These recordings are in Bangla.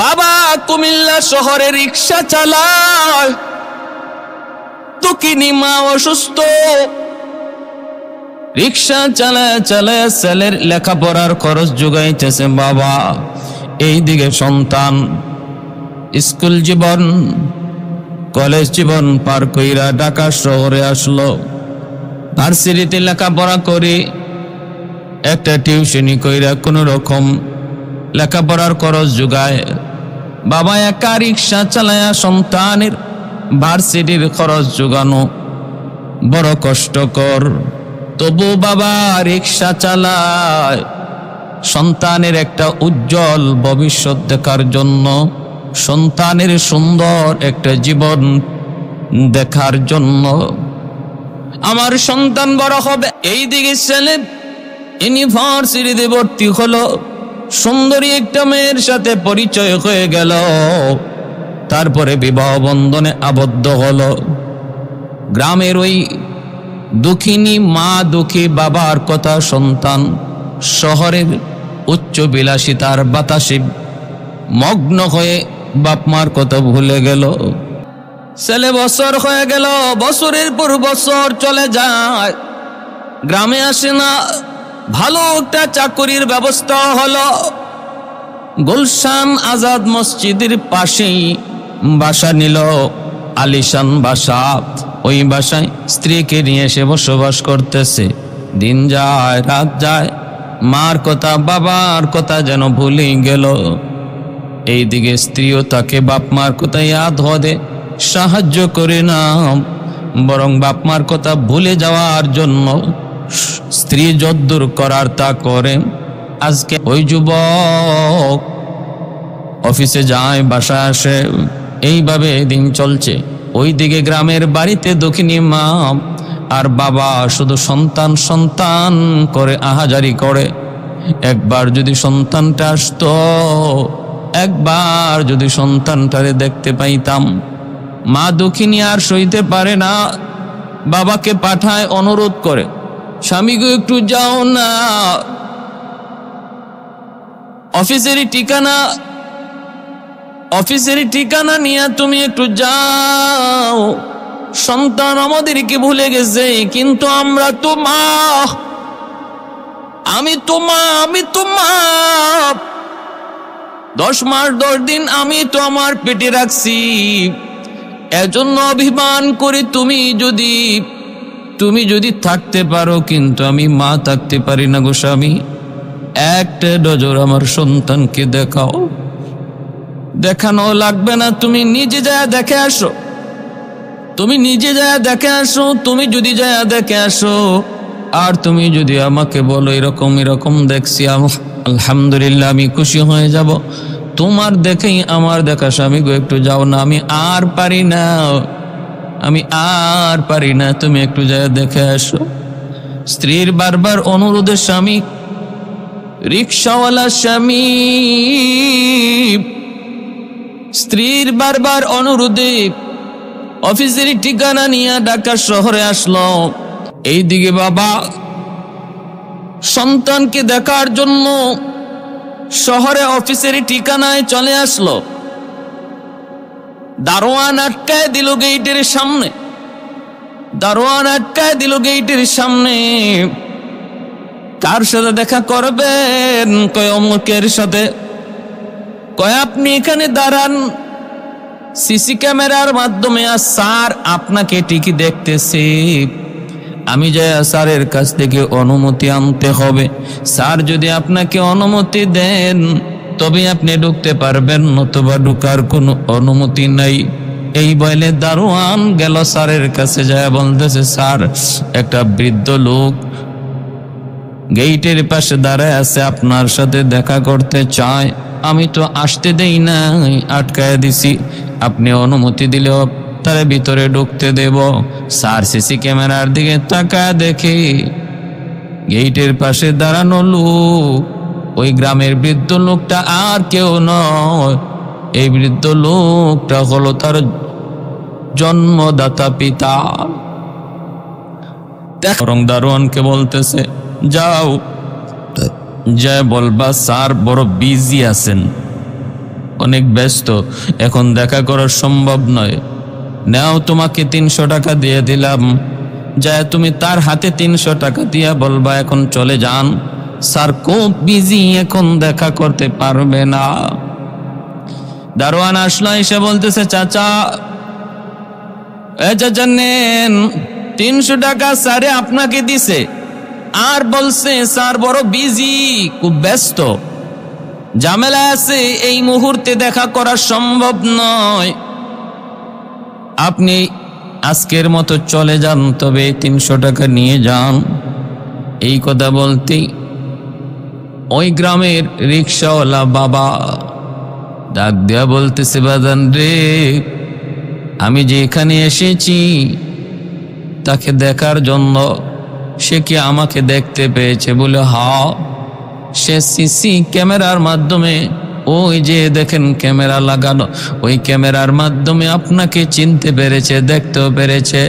বাবা কুমিল্লা শহরে রিক্সা চালায়, দুঃখিনী মা অসুস্থ, রিক্সা চালায় চালায় ছেলের লেখাপড়ার খরচ যোগাইতেছে বাবা। এইদিকে সন্তান স্কুল জীবন কলেজ জীবন পার কইরা ঢাকা শহরে আসলো, ভার্সিটিতে লেখাপড়া করে একটা টিউশনি কইরা কোন রকম লেখাপড়ার খরচ যোগায়। বাবা একা রিক্সা চালায়া সন্তানের ভার্সিটির খরচ যোগানো বড় কষ্টকর, তবু বাবা রিক্সা চালায় সন্তানের একটা উজ্জ্বল ভবিষ্যৎ দেখার জন্য, সন্তানের সুন্দর একটা জীবন দেখার জন্য। আমার সন্তান বড় হবে, এই দিকে ছেলে ইউনিভার্সিটিতে ভর্তি হলো, সুন্দরী একটা মেয়ের সাথে পরিচয় হয়ে গেল, তারপরে বিবাহ বন্ধনে আবদ্ধ হলো। গ্রামের ওই দুঃখিনী মা দুঃখী বাবার কথা সন্তান শহরের উচ্চ বিলাসিতার বাতাসে মগ্ন হয়ে বাপ মার কথা ভুলে গেল। ছেলে বছর হয়ে গেল, বছরের পর বছর চলে যায়, গ্রামে আসে না। ভালো একটা চাকরির ব্যবস্থা হলো, গুলশান আজাদ মসজিদের পাশেই বাসা নিল, আলিশান বাসা। ওই বাসায় স্ত্রীকে নিয়ে এসে বসবাস করতেছে। দিন যায় রাত যায়, মার কথা বাবার কথা যেন ভুলে গেল। এইদিকে স্ত্রীও তাকে বাপ মার কথা ইয়াদ হদে সাহায্য করে না, বরং বাপ মার কথা ভুলে যাওয়ার জন্য স্ত্রী যদ্দূর করার তা করে। আজকে ওই যুবক অফিসে যায়, বাসায় আসে, এইভাবে দিন চলছে। ওইদিকে গ্রামের বাড়িতে দক্ষিণী মা আর বাবা শুধু সন্তান সন্তান করে আহাজারি করে। একবার যদি সন্তানটা আসতো, একবার যদি সন্তানটারে দেখতে পাইতাম। মা দক্ষিণী আর সইতে পারে না, বাবাকে পাঠায়, অনুরোধ করে, স্বামী গো একটু যাও না, অফিসেরই ঠিকানা নিয়ে তুমি একটু যাও। সন্তান আমাদেরকে ভুলে গেছে, কিন্তু আমরা তো মা, আমি তো 10 মাস 10 দিন আমি তো আমার পেটে রাখছি, এজন্য অভিমান করে তুমি যদি থাকতে পারো, কিন্তু আমি মা থাকতে পারি না গো স্বামী। একটা নজর আমার সন্তানকে দেখাও। দেখানো লাগবে না, তুমি নিজে যায় দেখে আসো, তুমি যদি যায় দেখে আসো, আর তুমি যদি আমাকে বলো এরকম দেখছি, আলহামদুলিল্লাহ আমি খুশি হয়ে যাব। তোমার দেখেই আমার দেখা, স্বামী গো একটু যাও না, আমি আর পারি না, তুমি একটু যায় দেখে আসো। স্ত্রীর বারবার অনুরোধে স্বামী, রিক্সাওয়ালা স্বামী স্ত্রীর বারবার অনুরোধে অফিসের ঠিকানা নিয়ে ঢাকা শহরে আসলো। এইদিকে বাবা সন্তানকে দেখার জন্য শহরে অফিসের ঠিকানায় চলে আসলো। দারোয়ান আটকায় দিল গেটের সামনে। কার সাথে দেখা করবেন? কয় অমুকের সাথে। কয় আপনি এখানে দাঁড়ান, সিসি ক্যামেরার মাধ্যমে স্যার আপনাকে ঠিকই দেখতেছে। আমি যাই স্যারের কাছ থেকে অনুমতি আনতে হবে। স্যার যদি আপনাকে অনুমতি দেন তবে আপনি ঢুকতে পারবেন, নতুবা ঢুকার কোনো অনুমতি নাই। এই বলে দারোয়ান গেল স্যারের কাছে, যায় বলতেছে, স্যার একটা বৃদ্ধ লোক গেটের পাশে দাঁড়ায় আছে, আপনার সাথে দেখা করতে চায়। আমি তো আসতে দেই নাই, আটকায় দিছি, আপনি অনুমতি দিলেও তার ভিতরে ঢুকতে দেব। স্যার সিসি ক্যামেরার দিকে তাকায় দেখে গেটের পাশে দাঁড়ানো লোক ওই গ্রামের বৃদ্ধ লোকটা আর কেউ নয়, এই বৃদ্ধ লোকটা হলো তার জন্মদাতা পিতা। বরং দারোয়ানকে বলতেছে, যাও যায় বলবা স্যার বড় বিজি আছেন, অনেক ব্যস্ত, এখন দেখা করা সম্ভব নয়। নাও তোমাকে 300 টাকা দিয়ে দিলাম, যায় তুমি তার হাতে 300 টাকা দিয়া বলবা এখন চলে যান, স্যার খুব বিজি, এখন দেখা করতে পারবে না। দারোয়ান আসলো, এসে বলতেছে চাচা, চাচা নেন 300 টাকা স্যারে আপনাকে দিছে, আর বলছে স্যার বড় বিজি, খুব ব্যস্ত, ঝামেলা আছে, এই মুহূর্তে দেখা করা সম্ভব নয়, আপনি আজকের মতো চলে যান, তবে 300 টাকা নিয়ে যান। এই কথা বলতেই ওই গ্রামের রিক্সাওয়ালা বাবা ডাক দেয়া বলতেছে, বাজান রে, আমি যে এখানে এসেছি তাকে দেখার জন্য, সে কি আমাকে দেখতে পেয়েছে? বলে হ্যাঁ, সে সিসি ক্যামেরার মাধ্যমে, ওই যে দেখেন ক্যামেরা লাগানো, ওই ক্যামেরার মাধ্যমে আপনাকে চিনতে পেরেছে, দেখতেও পেরেছে।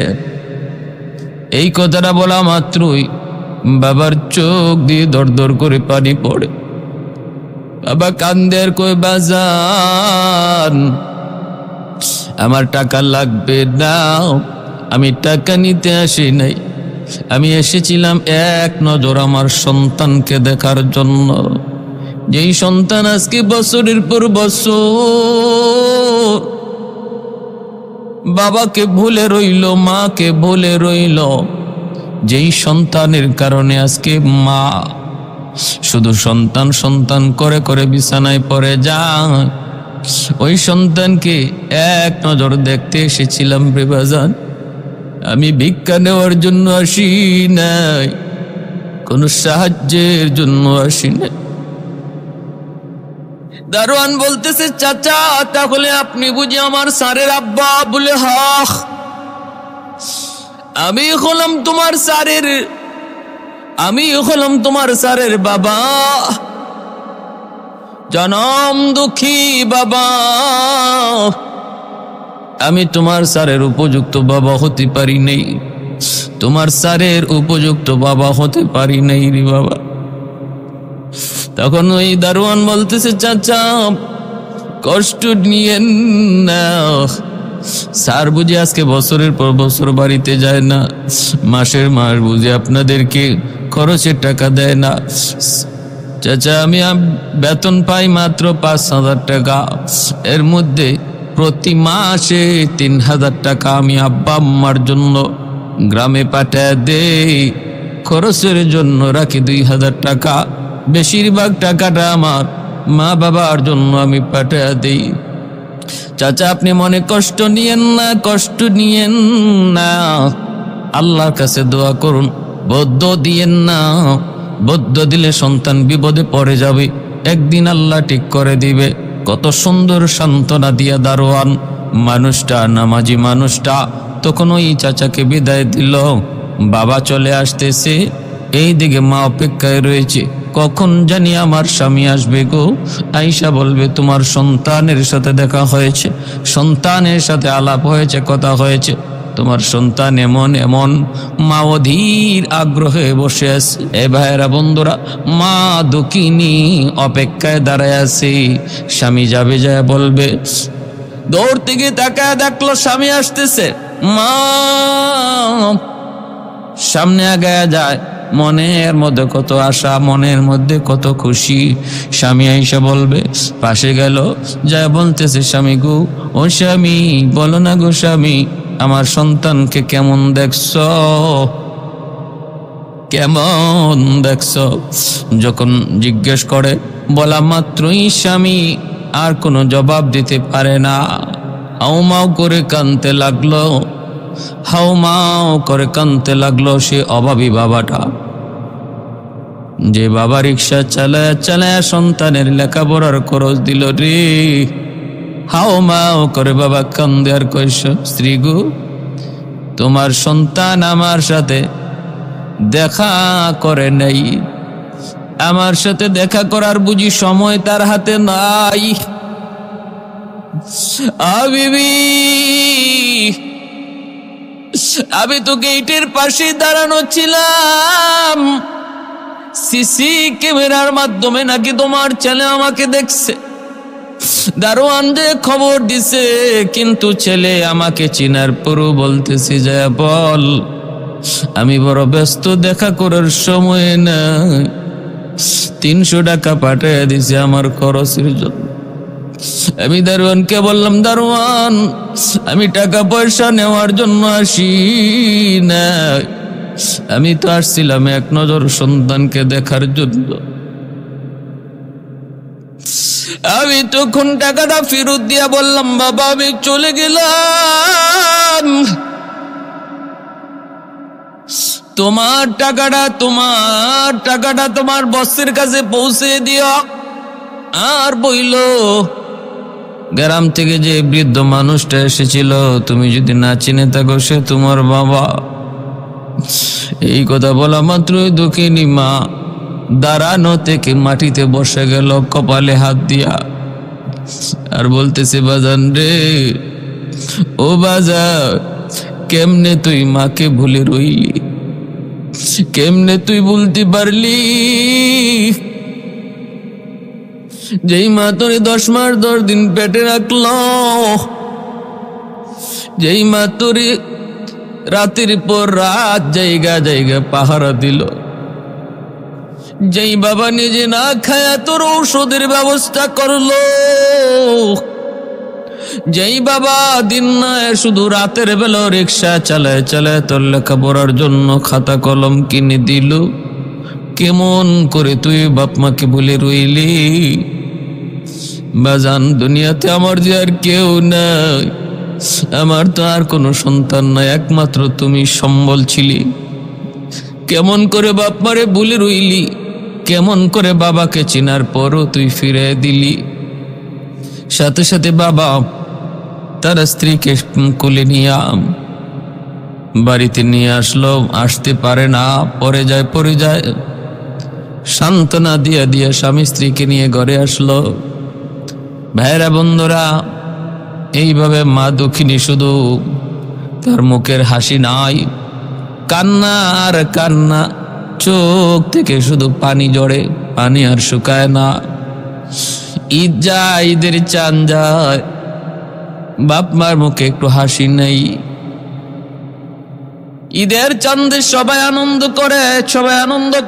এই কথাটা বলা মাত্রই বাবার চোখ দিয়ে দর দর করে পানি পড়ে। বাবা কান্দের, কই বাজান আমার টাকা লাগবে না, আমি টাকা নিতে আসি নাই, আমি এসেছিলাম এক নজর আমার সন্তানকে দেখার জন্য, যেই সন্তান আজকে বছরের পর বছর বাবাকে ভুলে রইল, মাকে ভুলে রইল, যেই সন্তানের কারণে আজকে মা শুধু সন্তান সন্তান করে করে বিছানায় পড়ে যায়, ওই সন্তানকে এক নজর দেখতে এসেছিলাম রে বাজান। আমি ভিক্ষা নেওয়ার জন্য আসি নাই, কোনো সাহায্যের জন্য আসি নাই। দারোয়ান বলতেছে, চাচা তাহলে আপনি বুঝি আমার স্যারের আব্বা? বলে হ্যাঁ, আমি হলাম তোমার স্যারের বাবা, জনম দুঃখী বাবা, আমি তোমার স্যারের উপযুক্ত বাবা হতে পারি নাই, তোমার স্যারের উপযুক্ত বাবা হতে পারি নাই রে বাবা। তখন ওই দারোয়ান বলতেছে, চাচা কষ্ট নিয়েন না, স্যার বুঝি আজকে বছরের পর বছর বাড়িতে যায় না, মাসের মাস বুঝি আপনাদেরকে খরচের টাকা দেয় না। চাচা আমি বেতন পাই মাত্র 5,000 টাকা, এর মধ্যে প্রতি মাসে 3,000 টাকা আমি আব্বা আম্মার জন্য গ্রামে পাঠায় দেই, খরচের জন্য রাখি 2,000 টাকা, বেশিরভাগ টাকাটা আমার মা বাবার জন্য আমি পাঠায় দিই। চাচা আপনি মনে কষ্ট নিয়েন না, কষ্ট নিয়েন না, আল্লাহর কাছে দোয়া করুন, বদ্ধ দিয়েন না, বদ্ধ দিলে সন্তান বিপদে পড়ে যাবে, একদিন আল্লাহ ঠিক করে দিবে। কত সুন্দর সান্ত্বনা দিয়া দারোয়ান মানুষটা, নামাজি মানুষটা তখন ওই চাচাকে বিদায় দিল। বাবা চলে আসতেছে, এই দিকে মা অপেক্ষায় রয়েছে, কখন জানি আমার স্বামী আসবে গো, আয়েশা বলবে তোমার সন্তানের সাথে দেখা হয়েছে, সন্তানের সাথে আলাপ হয়েছে, কথা হয়েছে, তোমার সন্তান এমন এমন। মা অধীর আগ্রহে বসে আছে। এ ভাইয়েরা বন্ধুরা, মা দুঃখিনী অপেক্ষায় দাঁড়ায় আছে, স্বামী যাবে, যায় বলবে, দৌড় থেকে তাকায় দেখলো স্বামী আসতেছে, মা সামনে আগায়া যায়, মনের মধ্যে কত আশা, মনের মধ্যে কত খুশি। স্বামী আইসা বলবে, পাশে গেল, যায় বলতেছে, স্বামী গো, ও স্বামী বলো না গো স্বামী, আমার সন্তানকে কেমন দেখছ, কেমন দেখছ? যখন জিজ্ঞেস করে, বলা মাত্রই স্বামী আর কোনো জবাব দিতে পারে না, হাউমাউ করে কাঁদতে লাগলো, হাউমাউ করে কাঁদতে লাগলো সে অভাবী বাবাটা, যে বাবা রিক্সা চালায় চালায় সন্তানের লেখাপড়ার খরচ দিল রে। হাউমাউ করে বাবা কান্দে আর কইস, স্ত্রী গো, তোমার সন্তান আমার সাথে দেখা করে নাই, আমার সাথে দেখা করার বুঝি সময় তার হাতে নাই। আমি তো গেটের পাশে দাঁড়ানো ছিলাম, সিসি ক্যামেরার মাধ্যমে নাকি তোমার ছেলে আমাকে দেখছে, দারোয়ান যে খবর দিছে, কিন্তু ছেলে আমাকে চিনার পরও বলতেছি যে বল, আমি বড় ব্যস্ত, দেখা করার সময় নাই। 300 টাকা পাঠিয়ে দিছে আমার খরচের জন্য। আমি দারোয়ানকে বললাম, দারোয়ান, আমি টাকা পয়সা নেওয়ার জন্য আসি না, আমি তো আসছিলাম এক নজর সন্তানকে দেখার জন্য। আমি তখন টাকাটা ফেরত দিয়া বললাম, বাবা আমি চলে গেলাম, তোমার টাকাটা তোমার বসের কাছে পৌঁছে দিও। আর বইল, গ্রাম থেকে যে বৃদ্ধ মানুষটা এসেছিল, তুমি যদি না চিনে থাকো সে তোমার বাবা। এই কথা বলা মাত্রই দুঃখিনী মা দাঁড়ানো থেকে মাটিতে বসে গেল কপালে হাত দিয়া, আর বলতেছে, বাজান রে, ও বাজার, কেমনে তুই মাকে ভুলে রইলি, কেমনে তুই ভুলতে পারলি? যেই মা তোরে 10 মাস 10 দিন পেটে রাখলো, যেই মা তোরে রাতের পর রাত জায়গা জায়গা পাহারা দিল, যেই বাবা নিজে না খায়া তোর ঔষধের ব্যবস্থা করলো, যেই বাবা দিন না শুধু রাতের বেলা রিক্সা চালায় চালায় তোর লেখাপড়ার জন্য খাতা কলম কিনে দিল, কেমন করে তুই বাপ মাকে বলে রইলি? বাজান, দুনিয়াতে আমার যে আর কেউ নাই, আমার তো আর কোনো সন্তান নাই, একমাত্র তুমি সম্বল ছিলি। কেমন করে বাপ মারে ভুলে রইলি? কেমন করে বাবাকে চিনার পরও তুই ফিরে দিলি? সাথে সাথে বাবা তার স্ত্রীকে কোলে নিয়ে বাড়িতে নিয়ে আসলো। আসতে পারে না, পরে যায়। সান্ত্বনা দিয়া দিয়া স্বামী স্ত্রীকে নিয়ে ঘরে আসলো। ভাইরা বন্ধুরা, এইভাবে মা দুঃখিনী, শুধু তার মুখের হাসি নাই, কান্না আর কান্না, চোখ থেকে শুধু পানি ঝরে, পানি আর শুকায় না। ঈদ যায়, ঈদের চাঁদ যায়, বাপ মার মুখে একটু হাসি নেই। ঈদের চাঁদে সবাই আনন্দ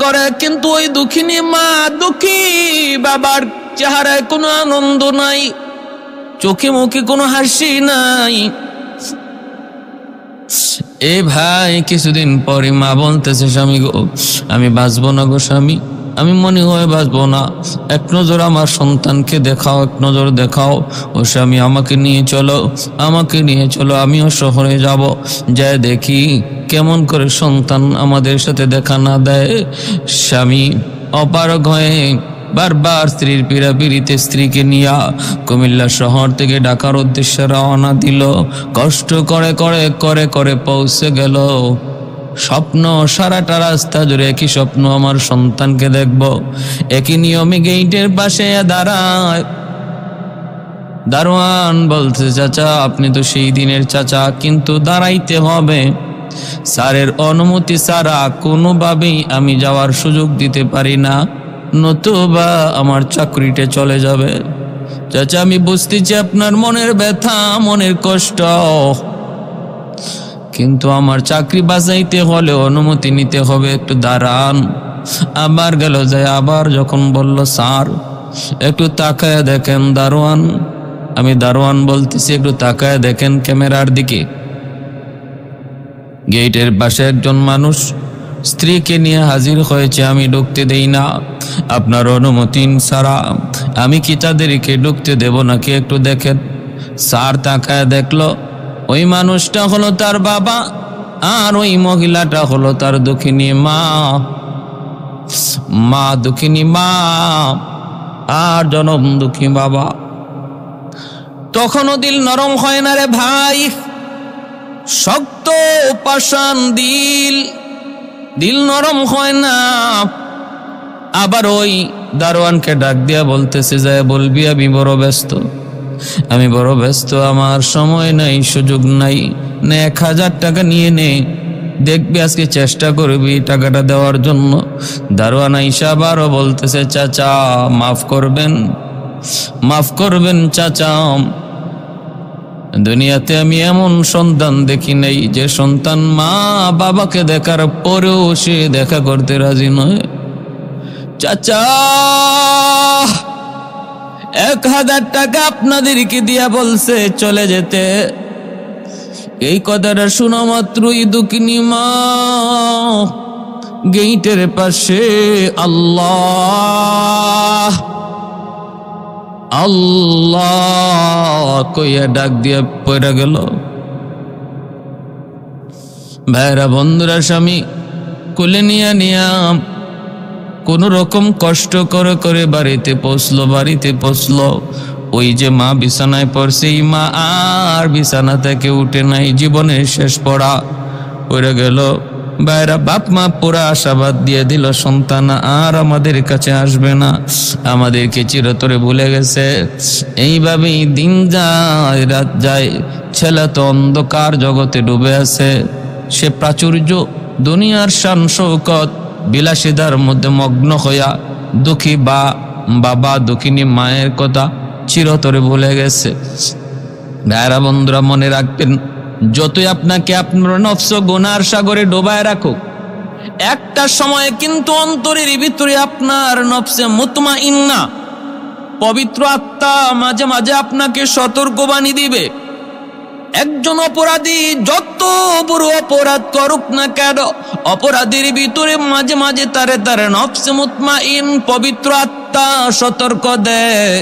করে, কিন্তু ওই দুঃখিনী মা, দুঃখী বাবার চেহারায় কোনো আনন্দ নাই, চোখে মুখে কোনো হাসি নাই। এ ভাই, কিছুদিন পরে মা বলতেছে, স্বামী গো, আমি বাঁচবো না গো স্বামী, আমি মনে হয় বাঁচবো না, এক নজর আমার সন্তানকে দেখাও, এক নজর দেখাও। ও স্বামী, আমাকে নিয়ে চলো, আমিও শহরে যাব, যাই দেখি কেমন করে সন্তান আমাদের সাথে দেখা না দেয়। স্বামী অপারগ হয়ে বারবার স্ত্রীর পীড়াপিড়িতে স্ত্রীকে নিয়ে কুমিল্লা শহর থেকে ঢাকার উদ্দেশ্যে রওনা দিল। কষ্ট করে পৌঁছে গেল। স্বপ্ন, সারাটা রাস্তা জুড়ে একই স্বপ্ন, আমার সন্তানকে দেখব। একই নিয়মে গেইটের পাশে দাঁড়ায়। দারোয়ান বলছে, চাচা আপনি তো সেই দিনের চাচা, কিন্তু দাঁড়াইতে হবে, স্যারের অনুমতি ছাড়া কোনোভাবেই আমি যাওয়ার সুযোগ দিতে পারি না, নতুবা আমার চাকরিটা চলে যাবে। চাচা, আমি বুঝতেছি আপনার মনের ব্যথা, মনের কষ্ট, কিন্তু আমার চাকরি বাঁচাইতে হলে অনুমতি নিতে হবে, একটু দাঁড়ান। আবার গেল যায়, আবার যখন বলল, স্যার একটু তাকায় দেখেন। দারোয়ান, আমি দারোয়ান বলতেছি, একটু তাকায় দেখেন ক্যামেরার দিকে। গেটের পাশে একজন মানুষ স্ত্রীকে নিয়ে হাজির হয়েছে, আমি ঢুকতে দেই না, আপনার অনুমতি ছাড়া আমি কি তাদেরকে ঢুকতে দেব নাকি, একটু দেখেন। স্যার তাকায় দেখলো, ওই মানুষটা হলো তার বাবা, আর ওই মহিলাটা হলো তার দুঃখিনী মা, দুঃখিনী মা আর জনম দুঃখী বাবা। তখনও দিল নরম হয় না রে ভাই, শক্ত পাষাণ দিল নরম হয় না। আবার ওই দারোয়ানকে ডাক দিয়া বলতেছে, যায় বলবি আমি বড় ব্যস্ত, আমার সময় নাই, সুযোগ নাই, 1000 টাকা নিয়ে নে, দেখবি আজকে চেষ্টা করবি টাকাটা দেওয়ার জন্য। দারোয়ান আইসা আবারও বলতেছে, চাচা মাফ করবেন, মাফ করবেন চাচা, দুনিয়াতে আমি এমন সন্তান দেখি নাই যে সন্তান মা বাবাকে দেখার পরেও সে দেখা করতে রাজি নয়। চাচা 1000 টাকা আপনাদেরকে দিয়া বলছে চলে যেতে। এই কথাটা শোনা মাত্রই দুঃখিনী মা গেইটের পাশে আল্লাহ আল্লাহ কইয়া ডাক দিয়া পড়ে গেল। ভাইরা বন্ধুরা, স্বামী কোলে নিয়া কোন রকম কষ্ট করে করে বাড়িতে পৌঁছলো। ওই যে মা বিছানায় পড়ছে, এই মা আর বিছানা থেকে উঠে নাই, জীবনের শেষ পড়া পড়ে গেল। ভাইরা, বাপ মা পুরা আশাবাদ দিয়ে দিল সন্তান আর আমাদের কাছে আসবে না, আমাদেরকে চিরতরে ভুলে গেছে। এইভাবেই দিন যায় রাত যায়, ছেলে তো অন্ধকার জগতে ডুবে আছে। সে প্রাচুর্য দুনিয়ার শান শৌকত বিলাসিতার মধ্যে মগ্ন হইয়া দুঃখী বাবা দুঃখিনী মায়ের কথা চিরতরে ভুলে গেছে। ভাইরা বন্ধুরা, মনে রাখবেন, যতই আপনাকে আপনার নফস গুনার সাগরে ডোবায় রাখুক, একটা সময় কিন্তু অন্তরের ভিতরে আপনার নফসে মুতমাইন্না পবিত্র আত্মা মাঝে মাঝে আপনাকে সতর্কবাণী দিবে। একজন অপরাধী যত বড় অপরাধ করুক না কেন, অপরাধীর ভিতরে মাঝে মাঝে তারে নফসে মুতমাইন পবিত্র আত্মা সতর্ক দেয়,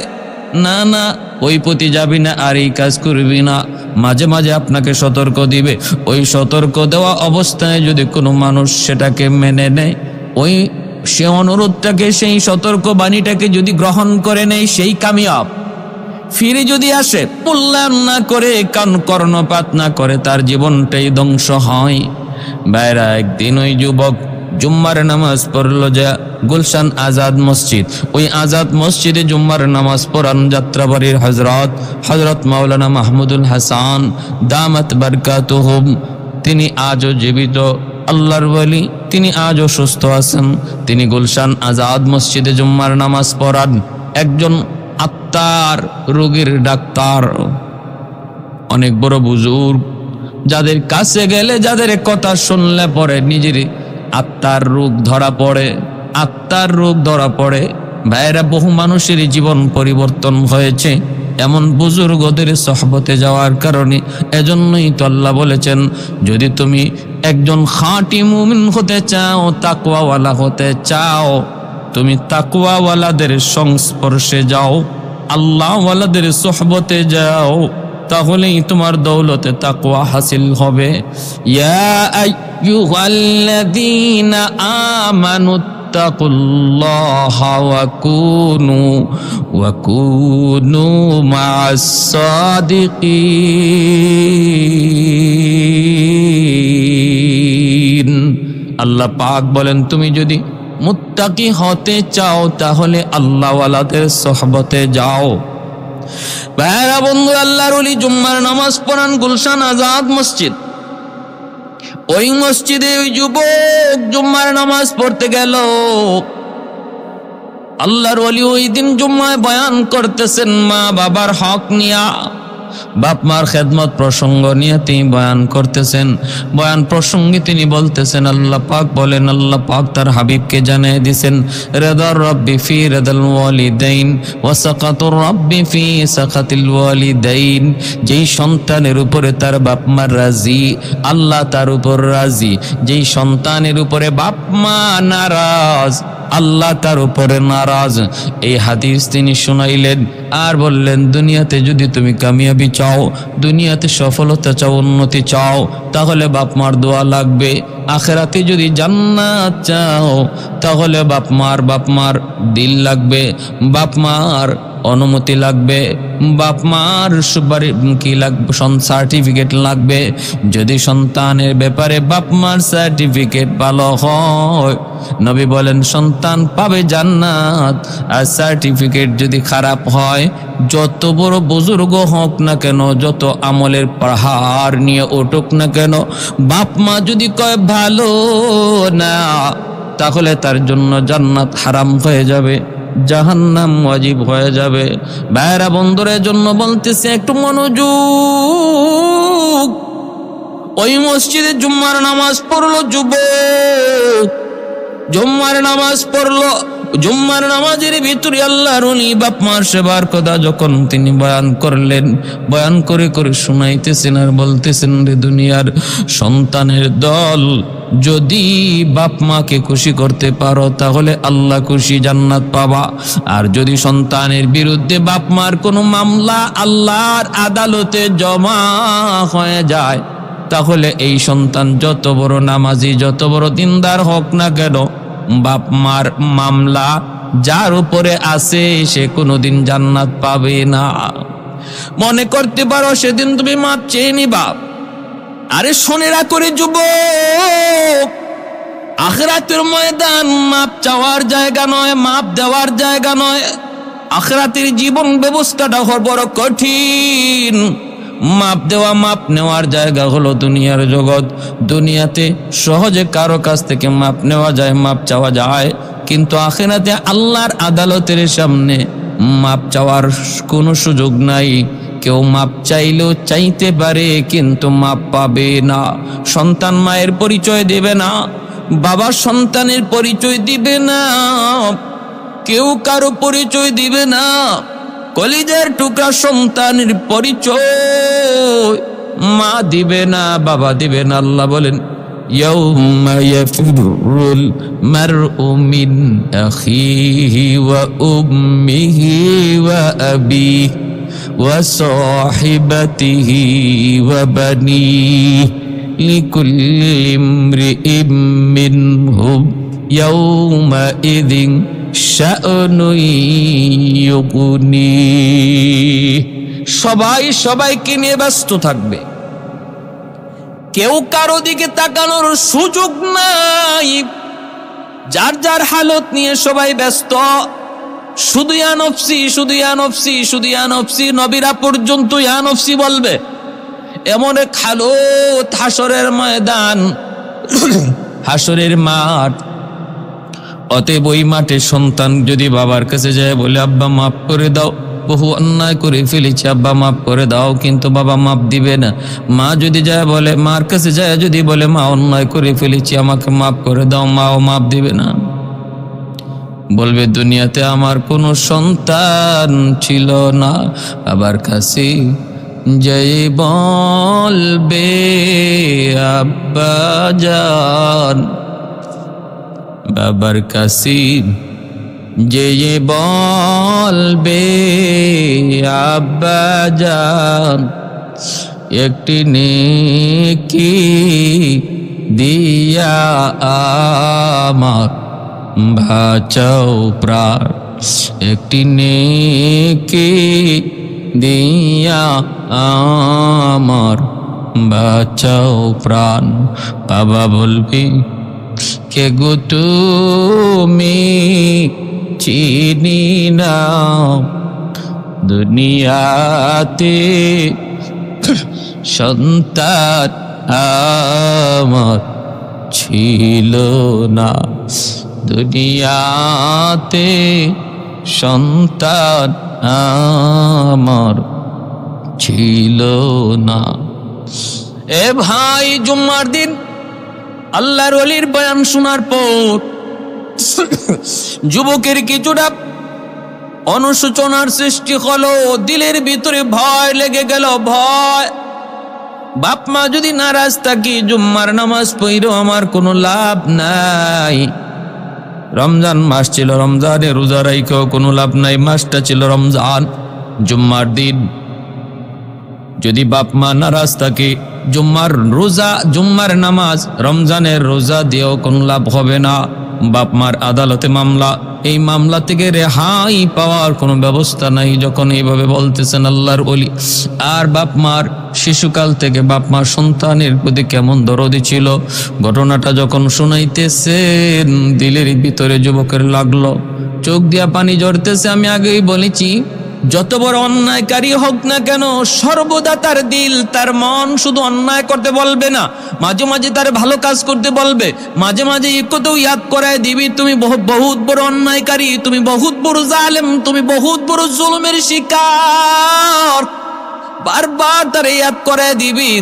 না না ওই পথে যাবি না, আর এই কাজ করবি না। মাঝে মাঝে আপনাকে সতর্ক দিবে। ওই সতর্ক দেওয়া অবস্থায় যদি কোনো মানুষ সেটাকে মেনে নেয়, ওই সে অনুরোধটাকে, সেই সতর্ক বাণীটাকে যদি গ্রহণ করে নেয়, সেই কামিয়াব। ফিরে যদি আসে, মূল্যায়ন না করে, কর্ণপাত না করে, তার জীবনটাই ধ্বংস হয়। ভাইরা, একদিন ওই যুবক জুম্মার নামাজ পড়লো যা গুলশান আজাদ মসজিদ। ওই আজাদ মসজিদে জুম্মার নামাজ পড়ান যাত্রাবাড়ির হজরত মাওলানা মাহমুদুল হাসান দামাত বারকাতুহুম। তিনি আজও জীবিত, আল্লাহর ওয়ালি, তিনি আজও সুস্থ আছেন। তিনি গুলশান আজাদ মসজিদে জুম্মার নামাজ পড়ান। একজন আত্মার রোগীর ডাক্তার, অনেক বড় বুজুর্গ, যাদের কাছে গেলে, যাদের কথা শুনলে পরে নিজের আত্মার রোগ ধরা পড়ে। ভাইয়েরা, বহু মানুষের জীবন পরিবর্তন হয়েছে এমন বুজুর্গদের সহবতে যাওয়ার কারণে। এজন্যই তো আল্লাহ বলেছেন, যদি তুমি একজন খাঁটি মুমিন হতে চাও, তাকওয়াওয়ালা হতে চাও, তুমি তাকওয়াওয়ালাদের সংস্পর্শে যাও, আল্লাহওয়ালাদের সহবতে যাও, তাহলেই তোমার দৌলতে তাকওয়া হাসিল হবে। ইয়া আইয়ুহাল্লাযীনা আমানুত্তাকুল্লাহা ওয়া কুনু মা'আস সাদিকিন। আল্লাহ পাক বলেন, তুমি যদি মুত্তাকি হতে চাও তাহলে আল্লাহওয়ালাদের সহবতে যাও। ভাইরা বন্ধু, আল্লাহর ওলি জুম্মার নামাজ পড়ান গুলশান আজাদ মসজিদ। ওই মসজিদে ওই যুবক জুম্মার নামাজ পড়তে গেল। আল্লাহর ওলি ওই দিন জুম্মায় বয়ান করতেছেন মা বাবার হক নিয়া, বাপ মার খেদমত প্রসঙ্গ নিয়ে তিনি বয়ান করতেছেন। বয়ান প্রসঙ্গে তিনি বলতেছেন, আল্লাহ পাক বলেন, আল্লাহ পাক তার হাবিবকে জানিয়ে দিয়েছেন, রিদার রাব্বি ফি রিদাল ওয়ালিদাইন ওয়া সাকাতুর রাব্বি ফি সাকাতিল ওয়ালিদাইন। যেই সন্তানের উপরে তার বাপ মা রাজি, আল্লাহ তার উপর রাজি। যেই সন্তানের উপরে বাপ মা নারাজ, আল্লাহ তার উপরে নারাজ। এই হাদিস তিনি শুনাইলেন আর বললেন, দুনিয়াতে যদি তুমি কামিয়াবি চাও, দুনিয়াতে সফলতা চাও, উন্নতি চাও, তাহলে বাপ মার দোয়া লাগবে। আখিরাতে যদি জান্নাত চাও, তাহলে বাপ মার দিল লাগবে, বাপ মার অনুমতি লাগবে, বাপ মার সুপারি কি লাগবে, সার্টিফিকেট লাগবে। যদি সন্তানের ব্যাপারে বাপ মার সার্টিফিকেট ভালো হয়, নবী বলেন সন্তান পাবে জান্নাত। আর সার্টিফিকেট যদি খারাপ হয়, যত বড় বুজুর্গ হোক না কেন, যত আমলের পাহাড় নিয়ে উঠুক না কেন, বাপ মা যদি কয় ভালো না, তাহলে তার জন্য জান্নাত হারাম হয়ে যাবে। জাহান্নাম ওয়াজিব হয়ে যাবে। ভাইরা বন্ধুদের জন্য বলতেছে একটু মনোযোগ। ওই মসজিদে জুম্মার নামাজ পড়লো যুবক, জুম্মার নামাজ পড়লো। জুম্মার নামাজের ভিতরে আল্লাহর ওলি বাপ মার সেবার কথা যখন তিনি বয়ান করলেন, বয়ান করে করে শুনাইতেছেন আর বলতেছেন, রে দুনিয়ার সন্তানের দল, যদি বাপ মাকে খুশি করতে পারো তাহলে আল্লাহ খুশি, জান্নাত পাবা। আর যদি সন্তানের বিরুদ্ধে বাপ মার কোনো মামলা আল্লাহর আদালতে জমা হয়ে যায়, তাহলে এই সন্তান যত বড় নামাজি, যত বড় দিনদার হোক না কেন, বাপ মার মামলা যার উপরে আছে সে কোনোদিন জান্নাত পাবে না। মনে করতে পারো সেদিন তুমি মাপ চেয়ে নিবা। আরে শোনেরা করে যুবক, আখিরাতের ময়দান মাপ চাওয়ার জায়গা নয়, মাপ দেওয়ার জায়গা নয়। আখিরাতের জীবন ব্যবস্থাটা বড় কঠিন। মাপ দেওয়া মাপ নেওয়ার জায়গা হলো দুনিয়ার জগৎ। দুনিয়াতে সহজে কারো কাছ থেকে মাপ নেওয়া যায়, মাপ চাওয়া যায়, কিন্তু আখিরাতে আল্লাহর আদালতের সামনে মাপ চাওয়ার কোনো সুযোগ নাই। কেউ মাপ চাইলেও চাইতে পারে কিন্তু মাপ পাবে না। সন্তান মায়ের পরিচয় দেবে না, বাবা সন্তানের পরিচয় দিবে না, কেউ কারো পরিচয় দিবে না। কলিজার টুকরা সন্তানের পরিচয় মা দিবে না, বাবা দিবে না। আল্লাহ বলেন, ইয়াউমা ইয়াফিরুল মারউ মিন আখিহি ওয়া উম্মিহি ওয়া আবিহি ওয়া সাহিবাতিহি ওয়া বানিহি লিকুল্লি ইমরিইম মিনহুম ইয়াউমা ইযিন শাআনুন ইউগনি। সবাই সবাইকে নিয়ে ব্যস্ত থাকবে, কেউ কারো দিকে তাকানোর সুযোগ নাই। যার যার হালত নিয়ে সবাই ব্যস্ত। শুধু ইয়া নফসি, শুধু ইয়া নফসি, শুধু ইয়া নফসি। নবীরা পর্যন্ত ইয়া নফসি বলবে। এমন এক হালত হাসরের ময়দান, হাসরের মাঠ। অতএব ওই মাঠে সন্তান যদি বাবার কাছে যায় বলে, আব্বা মাফ করে দাও, বহু অন্যায় করে ফেলেছি, আব্বা মাফ করে দাও, কিন্তু বাবা মাফ দিবে না। মা যদি যায় বলে, মার কাছে যায় যদি বলে, মা অন্যায় করে ফেলেছি, আমাকে মাফ করে দাও, মাও মাফ দিবে না। বলবে, দুনিয়াতে আমার কোনো সন্তান ছিল না। বাবার কাছে যাই বলবে, আব্বা জান, বাবার কাছে যে বলবে, আব্বা জান, একটি নেকি দিয়া আমার বাঁচাও প্রাণ, একটি নেকি দিয়া আমার বাঁচাও প্রাণ। বাবা বলবি, কে গো তুমি, চিনি না, দুনিয়াতে সন্তান আমার ছিল না, দুনিয়াতে সন্তান আমার ছিল না। এ ভাই, জুম্মার দিন আল্লাহর ওলির বয়ান শোনার পর যুবকের কিছুটা অনুশোচনার সৃষ্টি হলো, দিলের ভিতরে ভয় লেগে গেল। ভয়, বাপ মা যদি নারাজ থাকি, জুম্মার নামাজ পড়েও আমার কোনো লাভ নাই। রমজান মাস ছিল, রমজানে রোজা রাইখেও কোনো লাভ নাই, মাসটা ছিল রমজান। জুম্মার দিন যদি বাপ মা নারাজ থাকে, জুম্মার রোজা, জুম্মার নামাজ, রমজানের রোজা দিয়েও কোনো লাভ হবে না। বাপ মার আদালতে মামলা, এই মামলা থেকে রেহাই পাওয়ার কোনো ব্যবস্থা নাই। যখন এইভাবে বলতেছেন আল্লাহর ওলি, আর বাপ মার শিশুকাল থেকে বাপ মার সন্তানের প্রতি কেমন দরদি ছিল, ঘটনাটা যখন শুনাইতেছেন দিলের ভিতরে যুবকের লাগলো, চোখ দিয়া পানি ঝরতেছে। আমি আগেই বলেছি, যত বড় অন্যায়কারী হোক না কেন, সর্বদা তার দিল, তার মন শুধু অন্যায় করতে বলবে না, মাঝে মাঝে তার ভালো কাজ করতে বলবে। মাঝে মাঝে একথাও ইয়াদ করায় দিবি, তুমি বহুত বড় অন্যায়কারী, তুমি বহুত বড় জালেম, তুমি বহুত বড় জুলুমের শিকার। বারবার তার ইয়াদ করায় দিবি।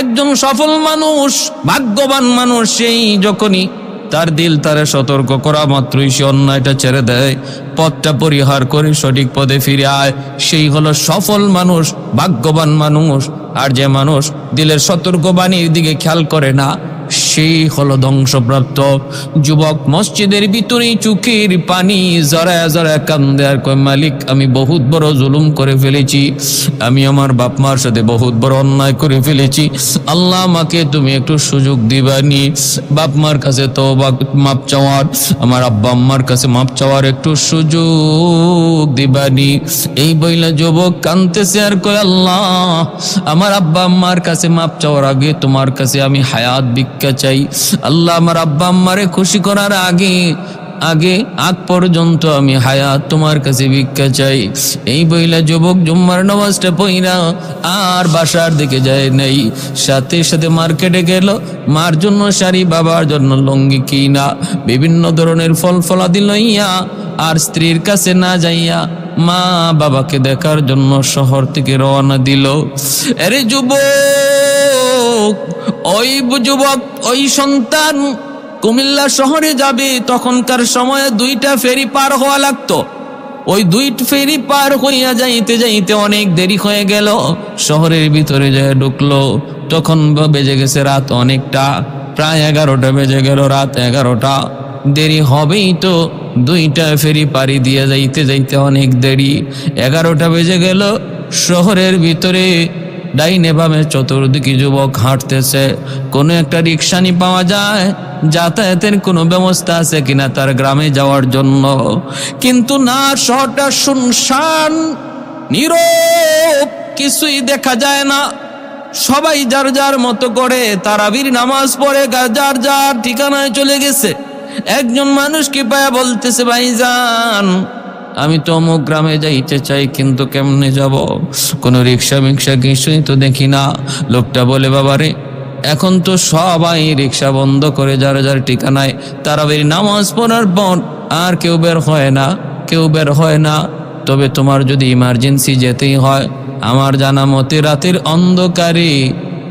একজন সফল মানুষ, ভাগ্যবান মানুষ, সেই যখনই তার দিল তারে সতর্ক করা মাত্রই সে অন্যায়টা ছেড়ে দেয়, পথটা পরিহার করে সঠিক পথে ফিরে আয়, সেই হলো সফল মানুষ, ভাগ্যবান মানুষ। আর যে মানুষ দিলের সতর্কবাণীর দিকে খেয়াল করে না, সেই হলো ধ্বংসপ্রাপ্ত। যুবক মসজিদের ভিতরেই চোখের পানি জড়ায় জড়ায় কান্দে আর কয়, মালিক আমি বহুত বড় জুলুম করে ফেলেছি, আমি আমার বাপ মার সাথে বহুত বড় অন্যায় করে ফেলেছি, আল্লাহ আমাকে তুমি একটু সুযোগ দিবানি, বাপ মার কাছে তো মাপ চাওয়ার, আমার আব্বা আম্মার কাছে মাপ চাওয়ার একটু সুযোগ দিবানি। এই বইলা যুবক কাঁদতেছে আর কয়, আল্লাহ আমার আব্বা আম্মার কাছে মাপ চাওয়ার আগে তোমার কাছে আমি হায়াত ভিক্ষা চাই, আল্লাহ আমার আব্বা আম্মারে খুশি করার আগ পর্যন্ত আমি হায়াত তোমার কাছে ভিক্ষা চাই। এই বইলা যুবক জুম্মার নামাজটা পইরা আর বাসার দিকে যায় নাই, সাথে সাথে মার্কেটে গেল, মার জন্য শাড়ি, বাবার জন্য লুঙ্গি কিনা, বিভিন্ন ধরনের ফল ফলাদি লইয়া, আর স্ত্রীর কাছে না যাইয়া মা বাবাকে দেখার জন্য শহর থেকে রওনা দিল। আরে যুবক, ওই সন্তান কুমিল্লা শহরে যাবে, তখনকার সময়ে 2টা ফেরি পার হওয়া লাগতো। ওই 2 ফেরি পার হইয়া যাইতে যাইতে অনেক দেরি হয়ে গেল। শহরের ভিতরে যায় ঢুকলো, তখন বেজে গেছে রাত অনেকটা, প্রায় 11টা বেজে গেল, রাত 11টা। দেরি হবেই তো, 2টা ফেরি পাড়ি দিয়ে যাইতে যাইতে অনেক দেরি। 11টা বেজে গেল। শহরের ভিতরে ডাইনে বামে চতুর্দিকে যুবক হাঁটতেছে, কোনো একটা রিক্সানি পাওয়া যায়, যাতায়াতের কোনো ব্যবস্থা আছে কিনা তার গ্রামে যাওয়ার জন্য। কিন্তু না, শহরটা শুনশান নীরব, কিছুই দেখা যায় না। সবাই যার যার মতো করে তারাবির নামাজ পড়ে যার যার ঠিকানায় চলে গেছে। একজন মানুষকে পায়া বলতেছে, ভাইজান আমি তো অমুক গ্রামে যাইতে চাই, কিন্তু কেমনে যাব, কোনো রিক্সা মিক্সা কিছুই তো দেখি না। লোকটা বলে, বাবারে এখন তো সবাই রিক্সা বন্ধ করে যার যার ঠিকানায় তারাবির নামাজ পড়ার পর আর কেউ বের হয় না। তবে তোমার যদি ইমার্জেন্সি যেতেই হয়, আমার জানা মতে রাতের অন্ধকারে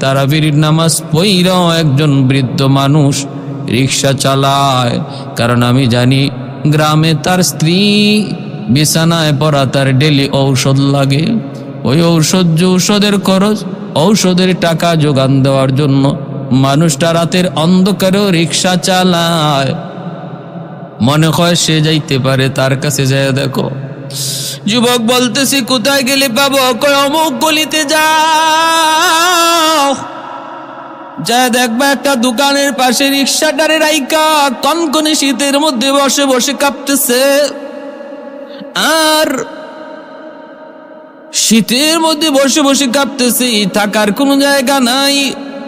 তারাবির নামাজ পড়াও একজন বৃদ্ধ মানুষ রিক্সা চালায়। কারণ আমি জানি গ্রামে তার স্ত্রী বিছানায় পড়া, তার ডেলি ঔষধ লাগে। ওই ঔষধের খরচ, ঔষধের টাকা যোগান দেওয়ার জন্য মানুষটা রাতের অন্ধকারেও রিক্সা চালায়। মনে হয় সে যাইতে পারে, তার কাছে যায় দেখো। যুবক বলতেছি, কোথায় গেলে পাবো? কই অমুক গলিতে যাও, যা দেখবা একটা দোকানের পাশে রিক্সাটারে রাইকা কনকনে শীতের মধ্যে বসে বসে কাঁপতেছে। আর শীতের মধ্যে বসে বসে কাঁপতেছে, থাকার কোনো জায়গা নাই,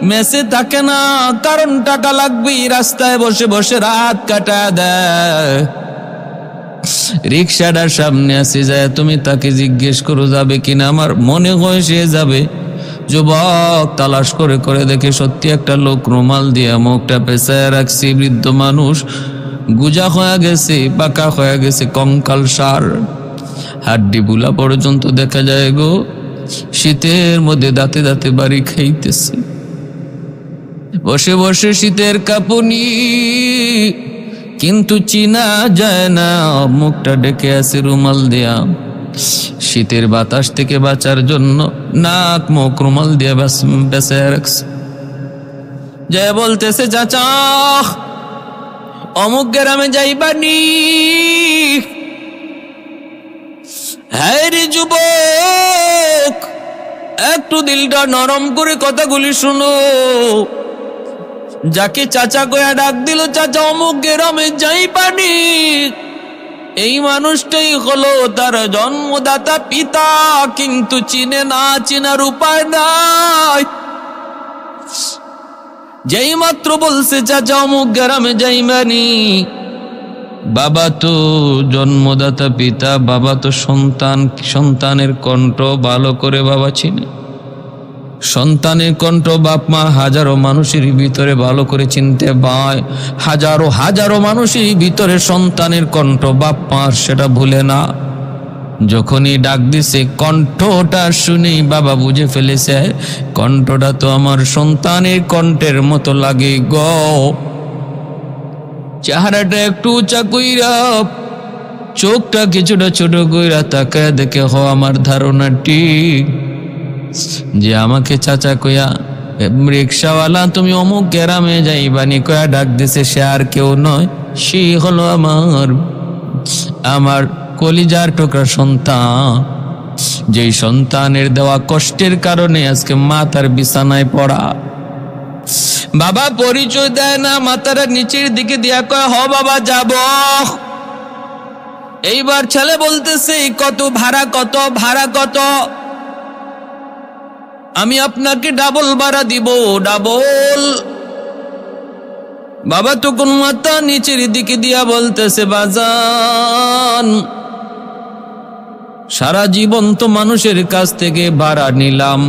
মেসে থাকে না, কারণ টাকা লাগবে। রাস্তায় বসে বসে রাত কাটা দেয়। রিক্সাটার সামনে আসে যায়, তুমি তাকে জিজ্ঞেস করো যাবে কিনা, আমার মনে হয় সে যাবে। যুবক তালাশ করে করে দেখে সত্যি একটা লোক রুমাল দিয়ে মুখটা পেঁচায় রাখছে, বৃদ্ধ মানুষ, গুজা হয়ে গেছে, পাকা হয়ে গেছে, কঙ্কাল সার, হাড্ডি বুলা পর্যন্ত দেখা যায় গো। শীতের মধ্যে দাঁতে দাঁতে বাড়ি খাইতেছে, বসে বসে শীতের কাঁপুনি, কিন্তু চিনা যায় না, মুখটা ঢেকে আছে রুমাল দিয়া। শীতের বাতাস থেকে বাঁচার জন্য নাক মুখ রুমাল দিয়ে বেঁচে রাখছে। যে বলতেছে, চাচা অমুক গ্রামে যাইবানি। হ্যাঁ রে যুবক, একটু দিলটা নরম করে কথাগুলি শুনো। যাকে চাচা কয়া ডাক দিল, চাচা অমুক গ্রামে যাইবানি, এই মানুষটাই হলো তার জন্মদাতা পিতা, কিন্তু চিনে না, চিনার উপায় নাই। যেই মাত্র বলছে চাচা অমুক গ্রামে যাইবানি, বাবা তো জন্মদাতা পিতা, বাবা তো সন্তান, সন্তানের কণ্ঠ ভালো করে বাবা চিনে। সন্তানের কণ্ঠ বাপ মা হাজারো মানুষের ভিতরে ভালো করে চিনতে পায়, হাজারো হাজারো মানুষের ভিতরে সন্তানের কণ্ঠ বাপ মা সেটা ভুলে না। যখনই ডাক দিছে কণ্ঠটা শুনেই বাবা বুঝে ফেলেছে কণ্ঠটা তো আমার সন্তানের কণ্ঠের মতো লাগে গো। চেহারাটা একটু উঁচা কইরা, চোখটা কিছুটা ছোট কইরা তাকায় দেখে আমার ধারণা ঠিক যে আমাকে চাচা কইয়া রিক্সাওয়ালা তুমি অমুক গ্রামে যাইবানি কয়া ডাক দিছে, সে আর কেউ নয়, সে হলো আমার কলিজার টুকরা সন্তান, যেই সন্তানের দেওয়া কষ্টের কারণে আজকে মা তার বিছানায় পড়া। বাবা পরিচয় দেয় না, মাথাটা নিচের দিকে দিয়া কয় হ বাবা যাব। এইবার ছেলে বলতেছে কত ভাড়া, কত ভাড়া কত? আমি আপনাকে ডাবল ভাড়া দিব, ডাবল। বাবা তখন মাথা নিচের দিকে দিয়া বলতেছে বাজান, সারা জীবন তো মানুষের কাছ থেকে ভাড়া নিলাম,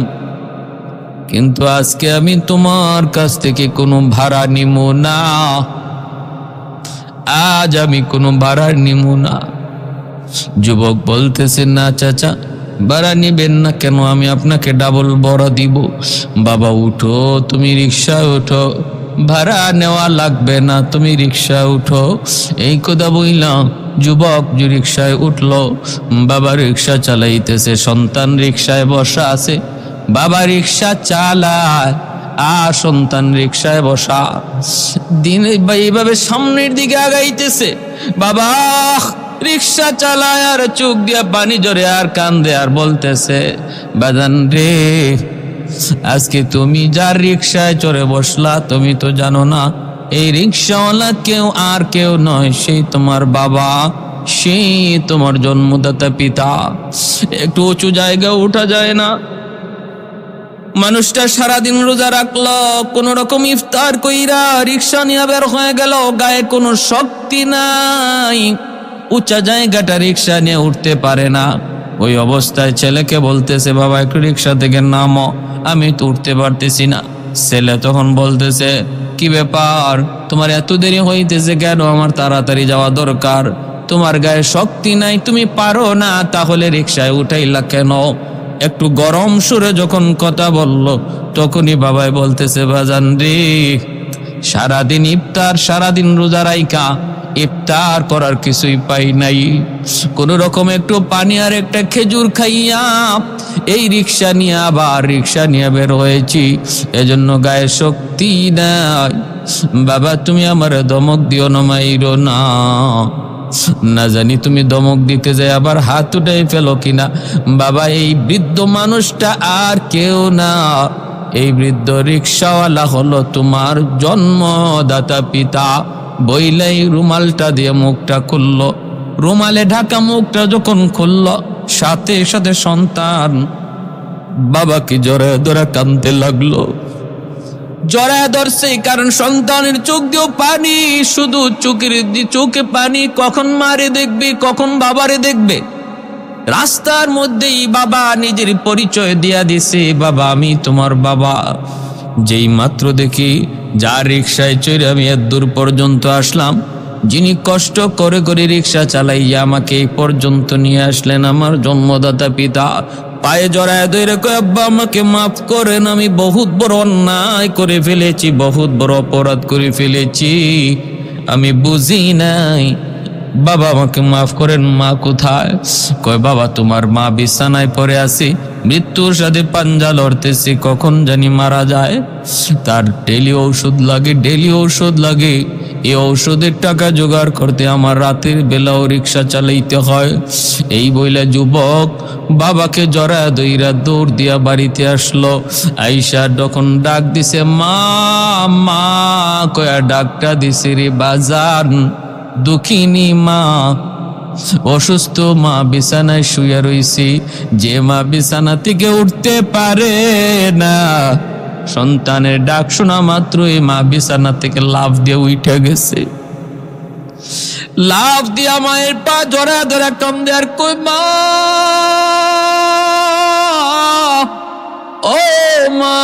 কিন্তু আজকে আমি তোমার কাছ থেকে কোনো ভাড়া নিব না, আজ আমি কোনো ভাড়া নিব না। যুবক বলতেছে না চাচা ভাড়া নিবেন না কেন, আমি আপনাকে ডাবল ভাড়া দিব। বাবা উঠো, তুমি রিক্সায় উঠো, ভাড়া নেওয়া লাগবে না, তুমি রিক্সায় উঠো। এই কথা বললাম যুবক যে রিক্সায় উঠলো। বাবা রিক্সা চালাইতেছে, সন্তান রিক্সায় বসা আছে, বাবা রিক্সা চালায় আর সন্তান রিক্সায় বসা। দিন এইভাবে সামনের দিকে আগাইতেছে, বাবা রিক্সা চালায় আর চোখ দিয়া পানি জরে আর কান্দে আর বলতেছে বাজান রে, আজকে তুমি যার রিক্সায় চড়ে বসলা তুমি তো জানো না এই রিক্সাওয়ালা কেউ আর কেউ নয়, সেই তোমার বাবা, সেই তোমার জন্মদাতা পিতা। একটু উঁচু জায়গায় উঠা যায় না। মানুষটা সারাদিন রোজা রাখলো, কোন রকম ইফতার কইরা রিক্সা নিয়ে বের হয়ে গেল, গায়ে কোনো শক্তি নাই, উঁচা জায়গাটা রিক্সা নিয়ে উঠতে পারে না। ওই অবস্থায় ছেলেকে বলতেছে বাবা একটু রিক্সা থেকে নামো, আমি তো উঠতে পারতেছি না। ছেলে তখন বলতেছে কি ব্যাপার, তোমার এত দেরি হইতেছে কেন? আমার তাড়াতাড়ি যাওয়া দরকার, তোমার গায়ে শক্তি নাই, তুমি পারো না, তাহলে রিক্সায় উঠাইলা কেন? একটু গরম সুরে যখন কথা বলল তখনই বাবাই বলতেছে বাজান রে, সারাদিন ইফতার, সারাদিন রোজা রাইকা ইফতার করার কিছুই পাই নাই, কোন রকম একটু পানি আর একটা খেজুর খাইয়া এই রিক্সা নিয়ে আবার রিক্সা নিয়ে বের হয়েছি, এজন্য গায়ে শক্তি নাই। বাবা তুমি আমার ধমক দিও না, মাইরো না, না জানি তুমি ধমক দিতে যাই আবার হাত উঠাই ফেলো কিনা। বাবা এই বৃদ্ধ মানুষটা আর কেউ না, এই বৃদ্ধ রিক্সাওয়ালা হলো তোমার জন্মদাতা পিতা। বইলাই রুমালটা দিয়ে মুখটা খুললো, রুমালে ঢাকা মুখটা যখন খুললো সাথে সাথে সন্তান বাবাকে জড়ায় ধরে কাঁদতে লাগলো। জড়ায় ধরছে কারণ সন্তানের চোখ দিয়েও পানি, শুধু চোখে পানি, কখন মারে দেখবে, কখন বাবারে দেখবে। রাস্তার মধ্যেই বাবা নিজের পরিচয় দিয়া দিছে, বাবা আমি তোমার বাবা। যেই মাত্র দেখি যার রিক্সায় চড়ে আমি এত দূর পর্যন্ত আসলাম, যিনি কষ্ট করে করে রিক্সা চালাইয়া আমাকে এই পর্যন্ত নিয়ে আসলেন, আমার জন্মদাতা পিতা, পায়ে জড়ায় ধরে কয় আব্বা আমাকে মাফ করেন, আমি বহুত বড় অন্যায় করে ফেলেছি, বহুত বড় অপরাধ করে ফেলেছি, আমি বুঝি নাই, বাবা আমাকে মাফ করেন। মা কোথায়? কয় বাবা তোমার মা বিছানায় পড়ে আছে, মৃত্যুর সাথে পাঞ্জা লড়তেছে, কখন জানি মারা যায়, তার ডেলি ঔষধ লাগে, ডেলি ঔষধ লাগে, এই ঔষধের টাকা জোগাড় করতে আমার রাতের বেলাও রিক্সা চালাইতে হয়। এই বইলা যুবক বাবাকে জড়ায় দইরা দৌড় দিয়া বাড়িতে আসলো। আইসা যখন ডাক দিছে মা মা কয়া ডাকটা দিছে রে বাজান, দুঃখিনী মা, অসুস্থ মা বিছানায় শুয়ে রইছি, যে মা বিছানা থেকে উঠতে পারে না, সন্তানের ডাক শোনা মাত্রই মা বিছানা থেকে লাফ দিয়ে উঠে গেছে। লাফ দিয়া মায়ের পা জড়া ধরে কাম দেয়ার কই মা, ও মা,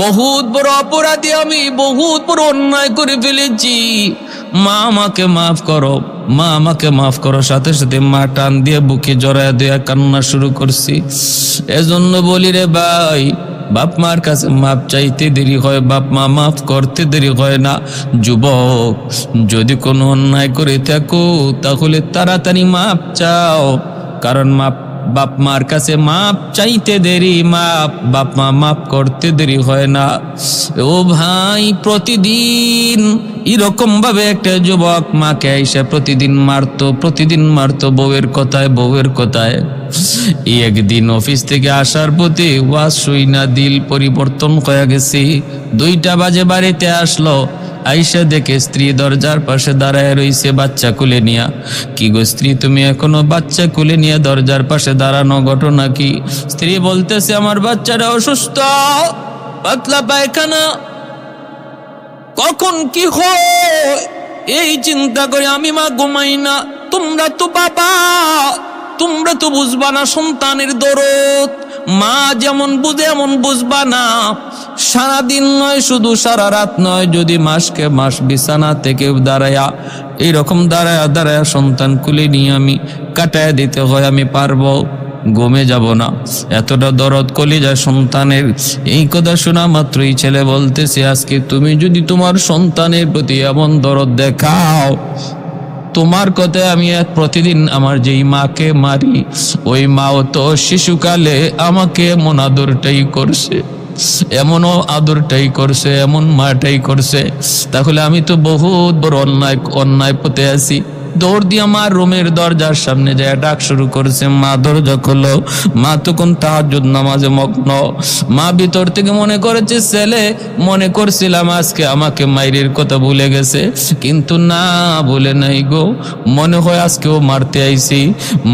বহুত বড় অপরাধী আমি, বহুত বড় অন্যায় করে ফেলেছি, মা আমাকে মাফ করো, মা আমাকে মাফ করো। সাথে সাথে মা টান দিয়ে বুকে জড়ায় দিয়ে কান্না শুরু করছি। এজন্য বলি রে ভাই, বাপ মার কাছে মাপ চাইতে দেরি হয়, বাপ মা মাফ করতে দেরি হয় না। যুবক, যদি কোনো অন্যায় করে থাকো তাহলে তাড়াতাড়ি মাপ চাও, কারণ বাপ মার কাছে মাপ চাইতে দেরি, বাপ মা মাপ করতে দেরি হয় না। ও ভাই, প্রতিদিন এরকম ভাবে একটা যুবক মাকে আইসা প্রতিদিন মারতো বউয়ের কথায়। একদিন অফিস থেকে আসার পথে ওয়াজ শুই না, দিল পরিবর্তন হয়ে গেছে। 2টা বাজে বাড়িতে আসলো, আইসা দেখে স্ত্রী দরজার পাশে দাঁড়ায় রইছে বাচ্চা কুলে নিয়া। কি গো স্ত্রী, তুমি এখনো বাচ্চা কুলে নিয়ে দরজার পাশে দাঁড়ানো, ঘটনা কি? স্ত্রী বলতেছে, আমার বাচ্চাটা অসুস্থ, পাতলা পায়খানা, কখন কি হয় এই চিন্তা করে আমি মা ঘুমাই না। তোমরা তো বাবা, তোমরা তো বুঝবা না সন্তানের দরদ, মা যেমন বুঝে এমন বুঝবা না। সারাদিন নয়, শুধু সারা রাত নয়, যদি মাসকে মাস বিছানা থেকে দাঁড়ায়া এইরকম দাঁড়ায়া সন্তান কুলে নিয়ে আমি কাটায় দিতে হয়, আমি পারবো, ঘুমে যাব না। এতটা দরদ কলিজায় সন্তানের। এই কথা শোনা মাত্রই ছেলে বলতেছে, আজকে তুমি যদি তোমার সন্তানের প্রতি এমন দরদ দেখাও, তোমার কথায় আমি প্রতিদিন আমার যেই মাকে মারি, ওই মাও তো শিশুকালে আমাকে এমন আদরটাই করছে, এমনও আদরটাই করছে, এমন মাটাই করছে। তাহলে আমি তো বহুত বড় অন্যায় পথে আছি। দৌড় দিয়ে আমার রুমের দরজার সামনে যায় ডাক শুরু করেছে, মা দরজা খোলো। মা তখন তাহাজ্জুদ নামাজে মগ্ন। মা ভিতর থেকে মনে করেছে ছেলে, মনে করছিলাম আজকে আমাকে মাইরের কথা ভুলে গেছে, কিন্তু না, ভুলে নাই গো, মনে হয় আজকেও মারতে আইছি।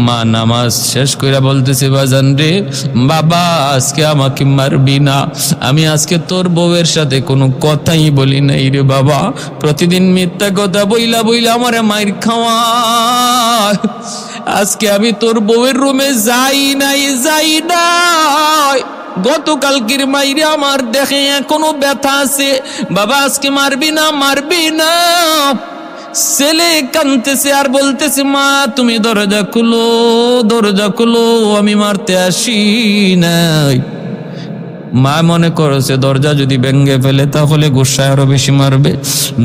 মা নামাজ শেষ করে বলতেছে, বাজান রে বাবা, আজকে আমাকে মারবি না, আমি আজকে তোর বউয়ের সাথে কোনো কথাই বলি নাই রে বাবা, প্রতিদিন মিথ্যা কথা বইলা আমারে মাইর খাওয়া, আজকে আমি তোর বউয়ের রুমে যাই নাই। গতকালকের মাইরে আমার দেখে এখনো ব্যথা আছে, বাবা আজকে মারবি না। ছেলে কাঁদতেছে আর বলতেছে, মা তুমি দরজা খুলো, আমি মারতে আসি নাই। মা মনে করেছে দরজা যদি ভেঙে ফেলে তাহলে গুসায় আরো বেশি মারবে।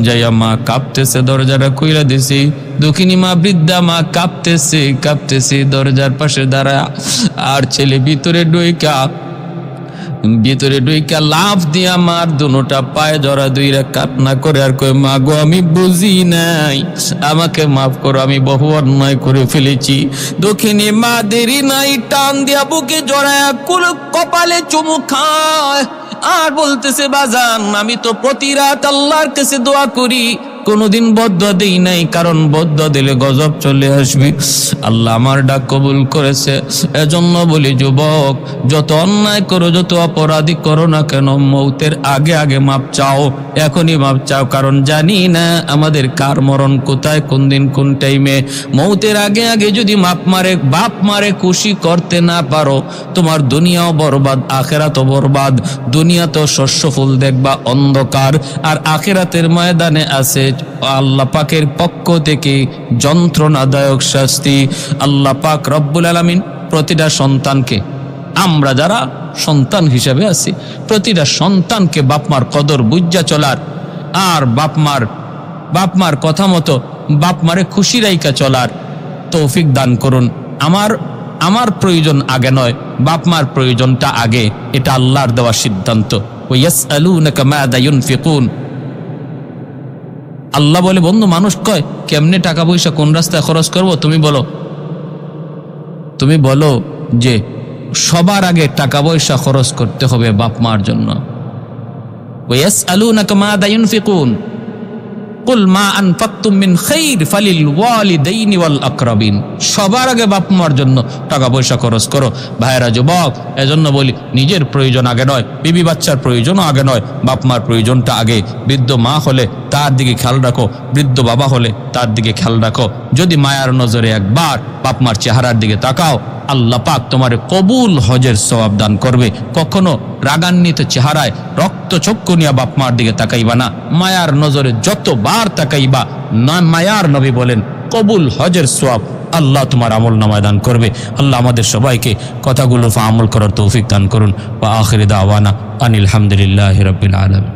যাইয়া মা কাঁপতেছে, দরজাটা খুইলা দিছি। দুঃখিনী মা, বৃদ্ধা মা কাঁপতেছে দরজার পাশে দাঁড়া। আর ছেলে ভিতরে ডুইকা লাফ দিয়া মার দুটা পায়ে জড়া দুইরা কান্না করে আর কই, মা গো আমি বুঝি নাই, আমাকে মাফ করো, আমি বহু অন্যায় করে ফেলেছি। দক্ষিণী মা দেরি নাই, টান দিয়া বুকে জড়ায়া কপালে চুমু খায় আর বলতেছে, বাজান আমি তো প্রতি রাত আল্লাহর কাছে দোয়া করি, কোনোদিন বদদুয়া দেই নাই, কারণ বদদুয়া দিলে গজব চলে আসবে। আল্লাহ আমার ডাক কবুল করেছে। এজন্য বলি যুবক, যত অন্যায় করো, যত অপরাধী করো না কেন, মৌতের আগে মাপ চাও, এখনই মাপ চাও, কারণ জানি না আমাদের কার মরণ কোথায়, কোন দিন কোন টাইমে। মৌতের আগে যদি বাপ মারে খুশি করতে না পারো, তোমার দুনিয়াও বরবাদ, আখেরাতও বরবাদ। দুনিয়াতেও শস্য ফুল দেখবা অন্ধকার, আর আখেরাতের ময়দানে আছে আল্লাহ পাকের পক্ষ থেকে যন্ত্রণাদায়ক শাস্তি। আল্লাহ পাক রব্বুল আলামিন প্রতিটা সন্তানকে, আমরা যারা সন্তান হিসেবে আছি, প্রতিটা সন্তানকে বাপমার কদর বুঝা চলার, আর বাপমার কথা মতো বাপমারে খুশি রাইকা চলার তৌফিক দান করুন। আমার প্রয়োজন আগে নয়, বাপমার প্রয়োজনটা আগে, এটা আল্লাহর দেওয়া সিদ্ধান্ত। ওয়াসআলুনাকা মাযা ইউনফিকুন, আল্লাহ বলে, বন্ধু মানুষ কয় কেমনে টাকা পয়সা কোন রাস্তায় খরচ করব, তুমি বলো যে সবার আগে টাকা পয়সা খরচ করতে হবে বাপ মার জন্য। ওয়াসআলুনাকা মাযা ইউনফিকুন, কুল মা আনফাকতুম মিন খাইর ফালিল ওয়ালিদাইনি ওয়াল আকরাবিন। সবার আগে বাপ মার জন্য টাকা পয়সা খরচ করো। ভাইয়েরা যুবক, এজন্য বলি নিজের প্রয়োজন আগে নয়, বিবি বাচ্চার প্রয়োজনও আগে নয়, বাপ মার প্রয়োজনটা আগে। বৃদ্ধ মা হলে তার দিকে খেয়াল রাখো, বৃদ্ধ বাবা হলে তার দিকে খেয়াল রাখো। যদি মায়ার নজরে একবার বাপ মার চেহারার দিকে তাকাও, আল্লাহ পাক তোমার কবুল হজের সওয়াব দান করবে। কখনো রাগান্বিত চেহারায় রক্ত চক্ষু নিয়ে বাপ মার দিকে তাকাইবা না, মায়ার নজরে যতবার তাকাইবা না, মায়ার নবী বলেন কবুল হজের সওয়াব আল্লাহ তোমার আমল নামায় দান করবে। আল্লাহ আমাদের সবাইকে কথাগুলো আমল করার তৌফিক দান করুন। ওয়া আখির দাওয়ানা আনিল হামদুলিল্লাহি রাব্বিল আলামিন।